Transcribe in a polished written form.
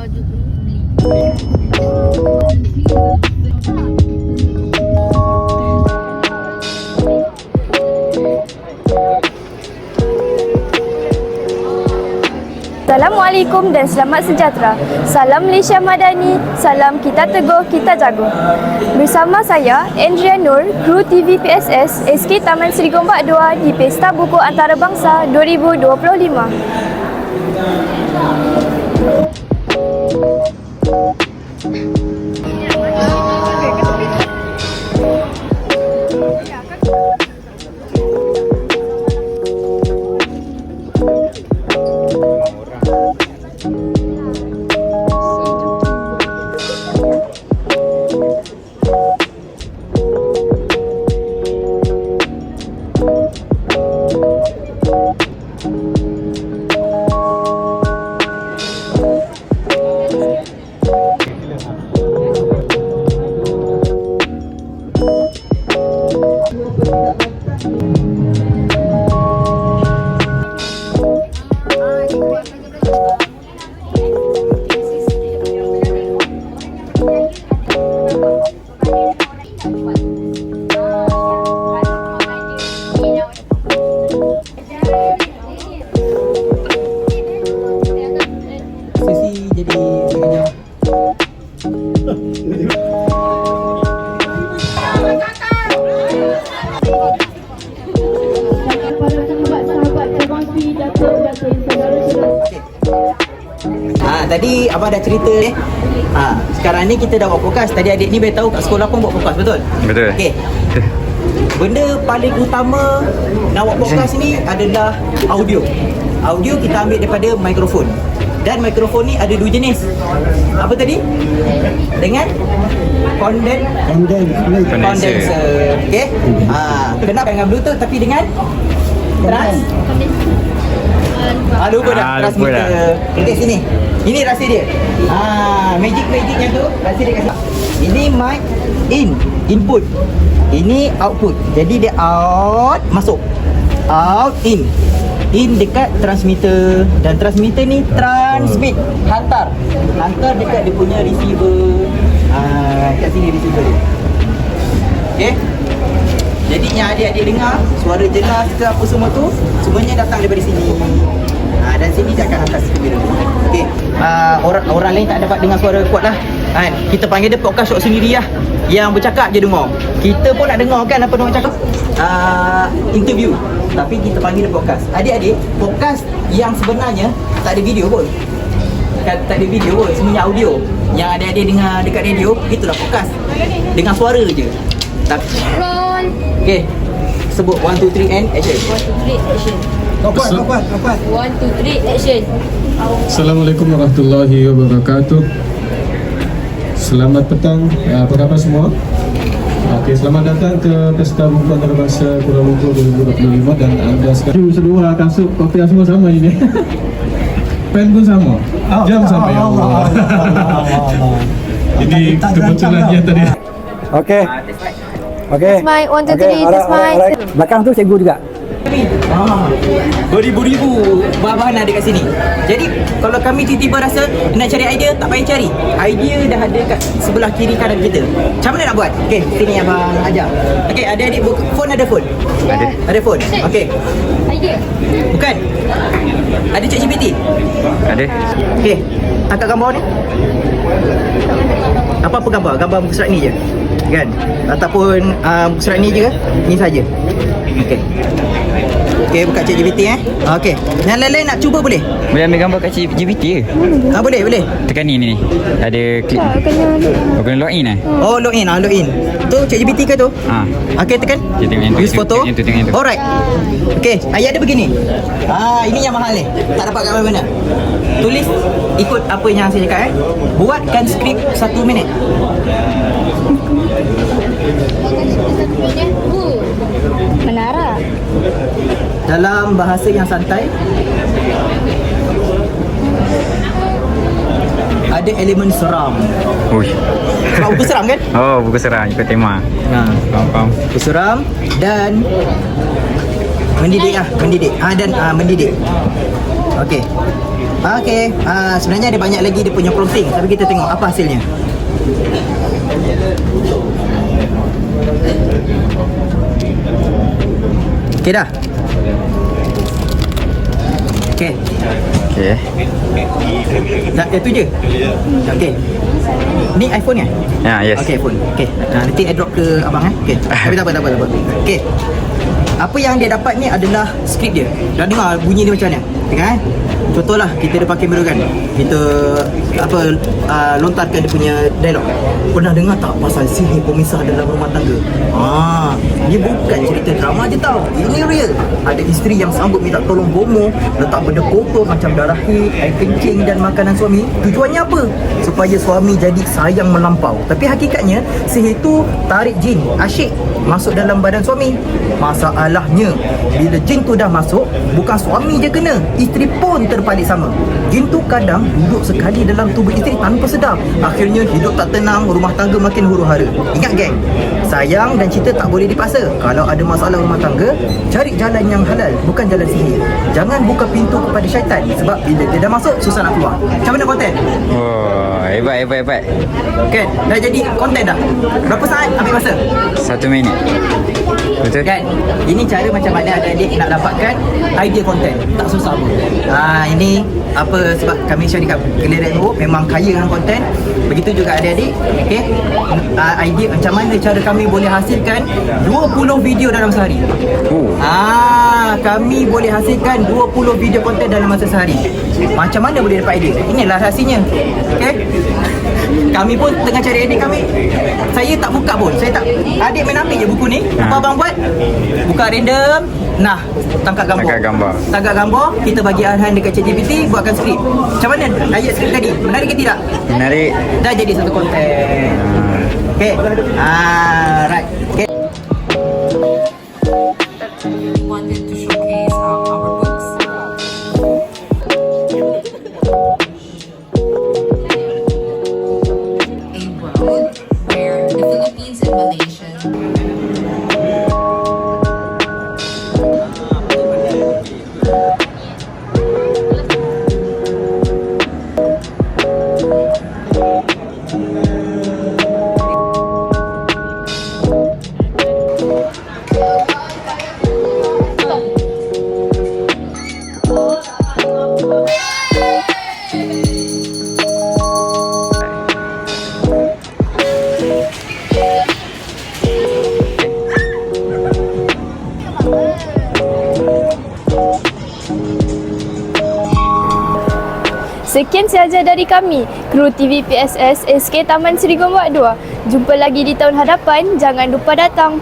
baju tu beli. Assalamualaikum dan selamat sejahtera. Salam Malaysia Madani, salam kita teguh, kita jago. Bersama saya, Andrea Nur, kru TV PSS, SK Taman Seri Gombak 2 di Pesta Buku Antarabangsa 2025. Tadi abang dah cerita ni. Sekarang ni kita dah buat podcast. Tadi adik ni beritahu kat sekolah pun buat podcast, betul? Betul. Okey. Benda paling utama nak buat podcast ni adalah audio. Audio kita ambil daripada mikrofon. Dan mikrofon ni ada dua jenis. Apa tadi? Dengan condenser. Okey. Kenapa dengan Bluetooth tapi dengan lupa dah transmitter. Okey, sini. Ini rahsia dia. Magic-magicnya tu rahsia dia kasih. Ini mic input. Ini output. Jadi dia out, masuk. Out, in. In dekat transmitter. Dan transmitter ni transmit, hantar dekat dia punya receiver. Kat sini receiver dia. Okey. Jadi yang adik-adik dengar suara jelas ke apa semua tu, semuanya datang daripada sini. Dan sini dia akan hantar speaker. Okey. Orang lain tak dapat dengar suara kuat lah. Kita panggil dia podcast shot sendiri lah. Yang bercakap je dengar. Kita pun nak dengar kan apa orang cakap. Interview. Tapi kita panggil dia podcast. Adik-adik, podcast yang sebenarnya tak ada video pun. Tak ada video pun, semuanya audio. Yang adik-adik dengar dekat radio, itulah podcast. Dengar suara je. Roll. Okey. Sebut 1, 2, 3 and action. 1, 2, 3 action. Kapan? 1, 2, 3 action. Assalamualaikum warahmatullahi wabarakatuh. Selamat petang, apa khabar semua? Okey, selamat datang ke Pesta Buku Antarabangsa Kuala Lumpur 2025 dan anda sekarang sedua kasut koktail semua sama ini. Pen pun sama. Jam sama ya Allah. Ini kebetulan ya tadi. Okey. Okey. Test mic, 1, 2, 3, test mic. Belakang tu cikgu juga. Beribu-ribu bahan ada kat sini. Jadi kalau kami tiba-tiba rasa nak cari idea, tak payah cari. Idea dah ada kat sebelah kiri kanan kita. Macam mana nak buat? Okey, sini abang ajar. Okey, adik-adik phone ada phone? Ada phone. Okey. Idea. Bukan. Ada ChatGPT? Ada. Okey. Tangkap gambar ni. Apa-apa gambar? Gambar muka surat ni je. Kan? Ataupun muka surat ni je ke? Ni saja. Okey. Okey, buka ChatGPT Okey. Yang lain-lain nak cuba boleh? Boleh ambil gambar kat GPT ke? Boleh. Tekan ni. Ada klik. Kena login eh? Oh, login. Login. Tu ChatGPT ke tu? Okey, tekan. Kita tengok yang tu. Use photo. Yang tu tengok yang tu. Alright. Okey, ayat dia begini. Ini yang mahal ni. Tak dapat kat mana-mana. Tulis ikut apa yang saya cakap Buatkan skrip 1 minit. Menara. Dalam bahasa yang santai. Ada elemen seram. Uish. Sebab buku seram kan? Oh, buku seram ikut tema. Faham. Buku seram dan mendidik. Dan mendidik. Okey. Okey, sebenarnya ada banyak lagi dia punya prompting, tapi kita tengok apa hasilnya. Okey dah. Okey. Okey. Dah itu je. Okey. Ni iPhone kan? Ya, yes. Okey, iPhone. Okey. Nanti airdrop ke abang Okey. Tapi tak apa. Okey. Apa yang dia dapat ni adalah skrip dia. Dah dengar bunyi dia macam mana? Tengok Contohlah kita ada pakai kamera kan. Kita lontarkan dia punya dialog. Pernah dengar tak pasal sihir pemisah dalam rumah tangga? Dia bukan cerita drama je tau. Ini real. Ada isteri yang sanggup minta tolong bomoh, letak benda kotor macam darah air kencing dan makanan suami. Tujuannya apa? Supaya suami jadi sayang melampau. Tapi hakikatnya sihir tu tarik jin asyik masuk dalam badan suami. Masalahnya bila jin tu dah masuk, bukan suami je kena, isteri pun terbalik sama. Jin tu kadang duduk sekali dalam tubuh isteri tanpa sedar. Akhirnya hidup tak tenang, rumah tangga makin huru-hara. Ingat geng, sayang dan cinta tak boleh dipaksa. Kalau ada masalah rumah tangga, cari jalan yang halal, bukan jalan sihir. Jangan buka pintu kepada syaitan, sebab bila dia dah masuk, susah nak keluar. Macam mana konten? Oh, hebat. Kan, dah jadi konten dah. Berapa saat ambil masa? 1 minit. Betul? Kan, ini cara macam mana adik-adik nak dapatkan idea konten. Tak susah pun. Ini apa sebab kami share dekat Kelirat Group memang kaya dengan konten. Begitu juga adik-adik. Okey. Idea macam mana cara kami boleh hasilkan 20 video dalam sehari. Kami boleh hasilkan 20 video konten dalam masa sehari. Macam mana boleh dapat idea? Inilah rahsianya. Okey. Kami pun tengah cari idea kami. Saya tak buka pun. Saya tak. Adik main ambil je buku ni. Apa abang buat? Buka random. Nah, tangkap gambar. Tangkap gambar, kita bagi arahan dekat ChatGPT, buatkan skrip. Macam mana ayat skrip tadi? Menarik ke tidak? Menarik. Dah jadi satu konten. Okey. Right. Okey. Wanted to showcase our books. A world where the Philippines and Malaysia. Sekian sahaja dari kami, kru TV PSS SK Taman Seri Gombak 2. Jumpa lagi di tahun hadapan, jangan lupa datang.